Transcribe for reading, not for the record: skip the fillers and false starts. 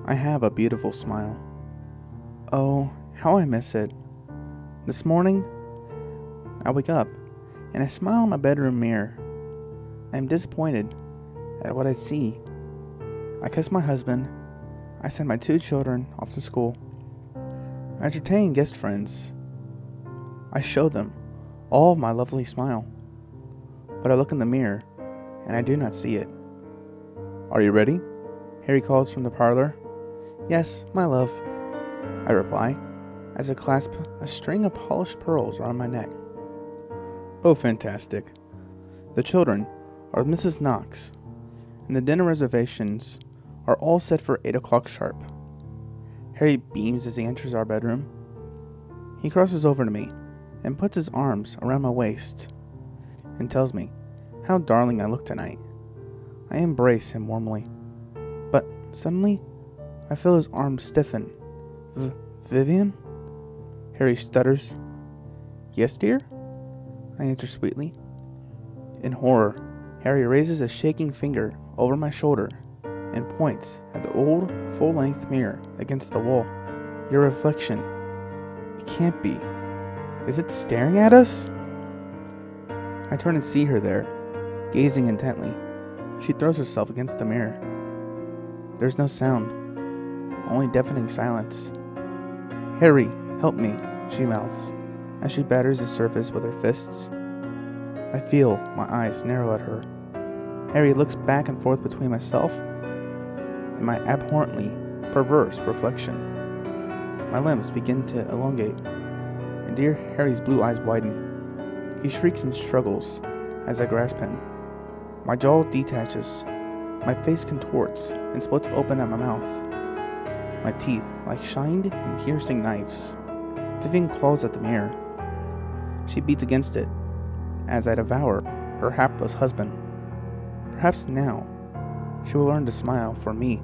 I have a beautiful smile. Oh, how I miss it. This morning, I wake up and I smile in my bedroom mirror. I am disappointed at what I see. I kiss my husband. I send my 2 children off to school. I entertain guest friends. I show them all of my lovely smile. But I look in the mirror and I do not see it. "Are you ready?" Harry calls from the parlor. "Yes, my love," I reply, as I clasp a string of polished pearls around my neck. Oh, fantastic. The children are with Mrs. Knox, and the dinner reservations are all set for 8 o'clock sharp. Harry beams as he enters our bedroom. He crosses over to me and puts his arms around my waist and tells me how darling I look tonight. I embrace him warmly, but suddenly I feel his arms stiffen. Vivian?" Harry stutters. "Yes, dear?" I answer sweetly. In horror, Harry raises a shaking finger over my shoulder and points at the old, full-length mirror against the wall. "Your reflection. It can't be. Is it staring at us?" I turn and see her there, gazing intently. She throws herself against the mirror. There's no sound, only deafening silence. "Harry, help me," she mouths, as she batters the surface with her fists. I feel my eyes narrow at her. Harry looks back and forth between myself and my abhorrently perverse reflection. My limbs begin to elongate, and dear Harry's blue eyes widen. He shrieks and struggles as I grasp him. My jaw detaches, my face contorts and splits open at my mouth. My teeth like shined and piercing knives. Vivian claws at the mirror. She beats against it as I devour her hapless husband. Perhaps now she will learn to smile for me.